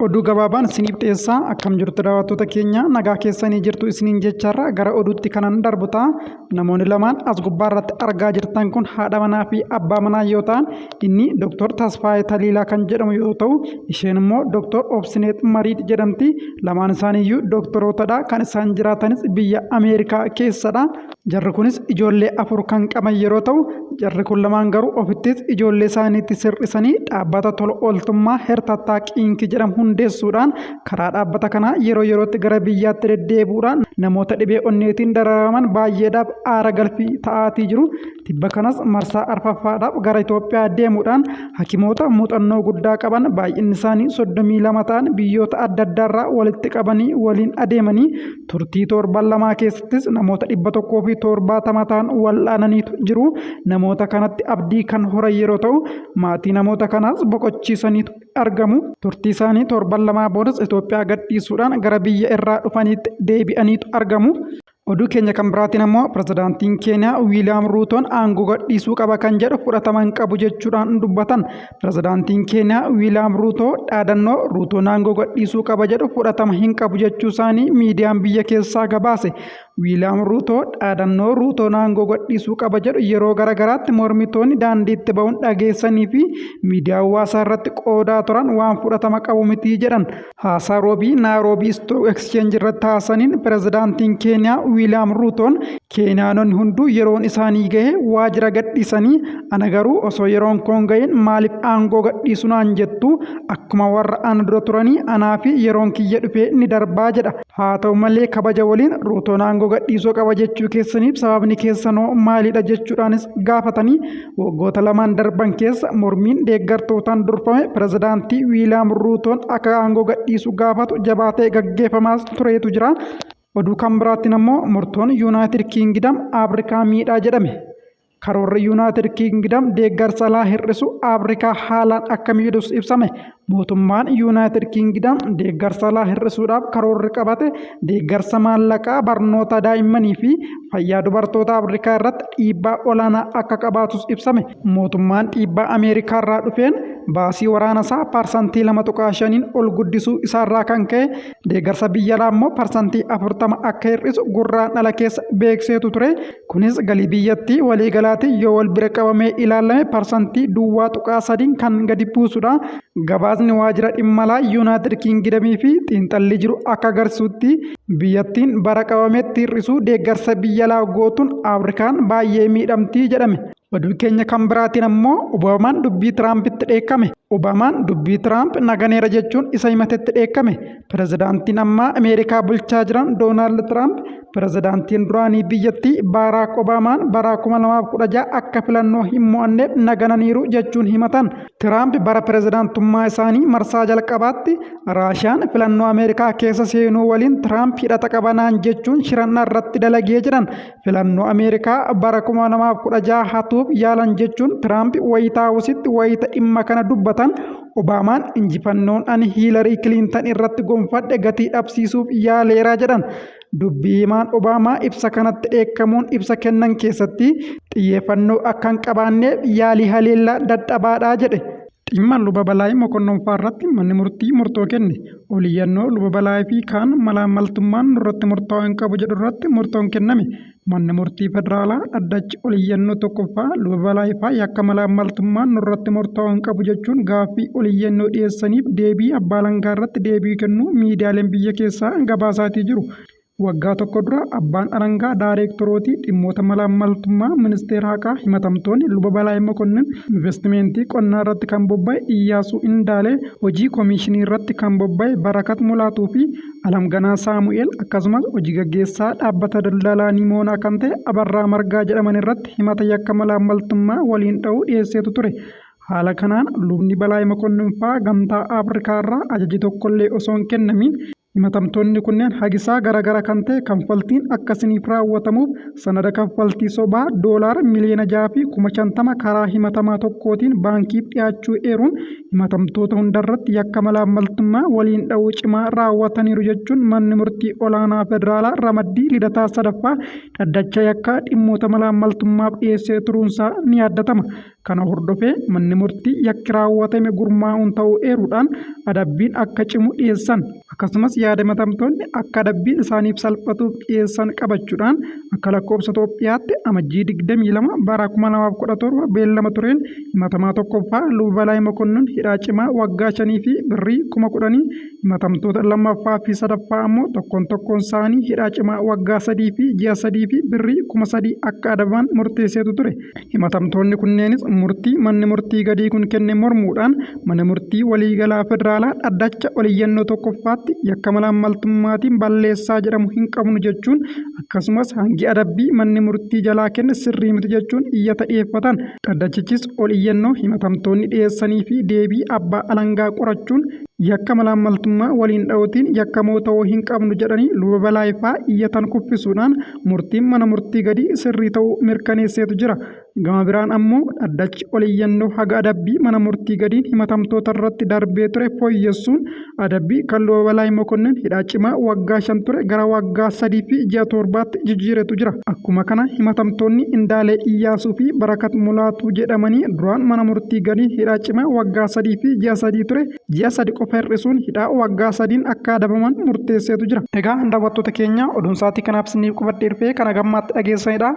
Oduu gabaabaan isiniif dhiyeessaa akkam jirtu daawwattoota keenya nagaa keessanii jirtu isiniin jecharra gara oduutti kanan darbu ta'a. Namoonni lamaan as gubbaa irratti argaa jirtan kun haadha manaa fi abbaa manaa yoo ta'an inni Dr. Tasfaayee Taliilaa kan jedhamu yoo ta'u isheen immoo Dr. Obsineet Mariid jedhamti. Lamaan isaaniiyyuu doktorootadha. Kan isaan jiraatanis biyya Ameerikaa keessadha. Jarri kunis ijoollee afur kan qaban yeroo ta'u jarri kun lamaan garuu ofittis ijoollee isaaniitti sirrisanii dhaabbata tola ooltummaa Hertattaa Qiinki jedhamu hundeessuudhaan karaa dhaabbata kanaa yeroo yerootti gara biyyaatti deddeebi'uudhaan namoota dhibee onneetiin dararaman baay'eedhaaf aara galfii ta'aatii jiru. Tibba kanas marsaa arfaffaadhaaf gara Itoophiyaa deemuudhaan hakimoota muuxannoo guddaa qaban baay'inni isaanii 32 ta'an biyyoota adda addaarraa walitti qabanii waliin adeemanii turtii torban lamaa keessattis namoota 170 ta'an wal'aananiitu jiru. Namoota kanatti abdii kan horan yeroo ta'u maatii namoota kanaas boqochiisaniitu argamu. Turtii isaanii torban lamaa boodas Itoophiyaa gadhiisuudhaan gara biyya irraa dhufaniitti deebi'aniitu argamu. Oduu keenya kan biraatiin ammoo pirezidaantiin Keeniyaa Wiiliyaam Ruutoon aangoo gadhiisuu qaba kan jedhu fudhatama hin qabu jechuudhaan dubbatan. Pirezidaantiin Keeniyaa Wiiliyaam Ruutoo dhaadannoo Ruutoon aangoo gadhiisuu qaba jedhu fudhatama hin qabu jechuu isaanii miidiyaan biyya keessaa gabaase. Wiiliyaam Ruutoo dhaadannoo Ruutoon aangoo gadhiisuu qaba jedhu yeroo garagaraatti mormitoonni daandiitti ba'uun dhageessanii fi miidiyaa hawaasaa irratti qoodaa turan waan fudhatama qabu miti jedhan. Haasaa roobii Naayiroobii Stock Exchange irratti haasaniin pirezidaantiin Keeniyaa Wiiliyaam Ruutoon Keeniyaanonni hunduu yeroon isaanii gahe waajjira gadhiisanii ana garuu osoo yeroon koon ga'een maaliif aangoo gadhiisu naan jettu akkuma warra ana dura turanii anaa fi yeroon kiyya dhufee ni darbaa jedha. Haa ta'u malee kabaja waliin Ruutoon aangoo gadhiisuu qaba jechuu keessaniif sababni keessanoo maalidha jechuudhaanis gaafatanii waggoota lamaan darban keessa mormiin deeggartootaan durfame pirezidaantii Wiiliyaam Ruutoon akka aangoo gadhiisuu gaafatu jabaatee gaggeeffamaas tureetu jira. Oduu kan biraatiin ammoo murtoon Yuunaayitid Kiingidam Afrikaa miidhaa jedhame. Karoorri Yuunaayitid Kiingidam deeggarsa alaa hir'isu Afrikaa haalaan akka miidhus ibsame. Mootummaan Yuunaayitid Kiingidam deeggarsa alaa hir'isuudhaaf karoorri qabate deeggarsa maallaqaa barnoota daa'immanii fi fayyaa dubartoota Afrikaa irratti dhiibbaa olaanaa akka qabaatus ibsame. Mootummaan dhiibbaa Ameerikaa irraa dhufeen baasii waraana isaa parsantii 2.5 ol guddisuu isaarraa kan ka'e deeggarsa biyya alaa immoo parsantii 40 akka hir'isu gurraandhala keessa beekseetu ture. Kunis galii biyyattii waliigalaatiin yoo wal bira qabamee ilaalame parsantii 3% kan gadi buusudha. Gabaasni waajjira dhimma alaa Yuunaayitid Kiingidamii fi xiinxalli jiru akka agarsiisutti biyyattiin bara qabametti hir'isuu deeggarsa biyya alaa gootuun Afrikaan baay'ee miidhamtii jedhame. Oduu keenya kan biraatiin ammoo Obaamaan dubbii Tiraampitti dheekkame. Obaamaan dubbii Tiraamp naganeera jechuun isa himatetti dheekkame. Pirezidaantiin ammaa Ameerikaa bulchaa jiran Doonaald Tiraamp pirezidaantiin duraanii biyyattii Baaraak Obaamaan bara 2016 akka filannoo hin mo'anneef nagananiiru jechuun himatan. Tiraamp bara pirezidaantummaa isaanii marsaa jalqabaatti Raashiyaan filannoo Ameerikaa keessa seenuu waliin Tiraamp hidhata qabanaan jechuun shirannaa irratti dalagee jiran. Filannoo Ameerikaa bara 2016 hatuuf yaalan jechuun Tiraamp Waayit Haawusitti wayita dhimma kana dubbatan. Obaamaan injifannoon ani Hiilarii Kiliintan irratti gonfadhe gatii dhabsiisuuf yaaleera jedhan. Dubbii himaan Obaamaa ibsa kanatti dheekkamuun ibsa kennan keessatti xiyyeeffannoo akka hin qabaanneef yaalii haleellaa dadhabaadhaa jedhe. Dhimma luba Balaayii Mokonnoonfaa irratti manni murtii murtoo kenne. Oliyyannoo luba Balaayii fi kaan malaammaltummaan nurratti murtaa'uu hin qabu jedhu irratti murtoon kenname. Manni murtii federaalaa dhaddachi oliyyannoo tokkoffaa luba Balaayii fi yakka malaammaltummaan nurratti murtaa'uu hin qabu jechuun gaaffii oliyyannoo dhiyeessaniif deebii abbaa alangaa irratti deebii kennuu miidiyaaleen biyya keessaa gabaasaatii jiru. Waggaa tokko dura abbaan alangaa daayireektorootii dhimmoota malaammaltummaa ministeera haqaa himatamtoonni luba Balaayii Mokonnin investimentii qonnaa irratti kan bobba'e Iyyaasuu Indaalee hojii koomishinii irratti kan bobba'e Barakat Mulaatuu fi Alamganaa Saamu'eel akkasumas hojii gaggeessaa dhaabbata daldalaa Nimoonaa kan ta'e Abarraa Margaa jedhaman irratti himata yakka malaammaltummaa waliin dha'uu dhiyeesseetu ture. Haala kanaan lubni Balaayii Mokonnin fa'aa gamtaa Afrikaa irraa ajaji tokkollee osoo hin kennamin Himatamtoonni kunneen hagisaa garaagara kan ta'e kanfaltiin akkasiniif raawwatamuuf sanada kanfaltii sobaa doolaara miliyoona 6,50 karaa himatamaa tokkootiin baankiif dhiyaachuu eeruun himatamtoota hundarratti yakka malaammaltummaa waliin dha'uu cimaa raawwataniiru jechuun manni murtii olaanaa federaalaa ramaddii lidataa sadaffaa dhaddacha yakkaa dhimmoota malaammaltummaaf dhiyeessee turuunsaa ni yaaddatama. Kana hordofee manni murtii yakki raawwatame gurmaa'uun ta'uu eeruudhaan adabbiin akka cimu dhiyeessan. Akkasumas yaada himatamtoonni akka adabbiin isaaniif salphatuuf dhiyeessan qabachuudhaan akka lakkoofsa Itoophiyaatti amajjii 22 bara 2017 beellama tureen himatamaa tokkoffaa Lubalaayi Mokonnon hidhaa cimaa waggaa 5 fi birrii 10,000 himatamtoota lammaffaa fi sadaffaa ammoo tokkoon isaanii hidhaa cimaa waggaa 3 fi ji'a 3 fi birrii 3,000 akka adaban murteesseetu ture. Himatamtoonni kunneenis murtii manni murtii gadii kun kenne mormuudhaan mana murtii waliigalaa federaalaa dhaddacha oliyyannoo tokkoffaatti yakka malaammaltummaatiin balleessaa jedhamu hin qabnu jechuun akkasumas hangi adabbii manni murtii jalaa kenne sirrii miti jechuun iyyata dhiyeeffatan. Dhaddachichis oliyyannoo himatamtoonni dhiyeessanii fi deebii abbaa alangaa qorachuun yakka malaammaltummaa waliin dha'uutiin yakkamoo ta'uu hin qabnu jedhanii Lubalaayi fa'aa iyyatan kuffisuudhaan murtiin mana murtii gadii sirrii ta'uu mirkaneesseetu jira. Gama biraan ammoo dhaddachi oliyyannoo haga adabbii mana murtii gadiin himatamtoota irratti darbee ture fooyyessuun adabbii kan Lubalaayi Mokonnon hidhaa cimaa waggaa 5 ture gara waggaa 3 fi ji'a 7tti jijjiiretu jira. Akkuma kana himatamtoonni Indaalee Iyyaasuu fi Barakat Mulaatuu jedhamanii duraan mana murtii gadiin hidhaa cimaa waggaa 3 fi ji'a 3 ture ji'a 3 qofa hir'isuun hidhaa waggaa 3 akka adabaman murteesseetu jira. Egaa daawwattoota keenya oduun sa'aatii kanaaf isiniif qabadhee dhufe kana gammaatti dhageessanidha.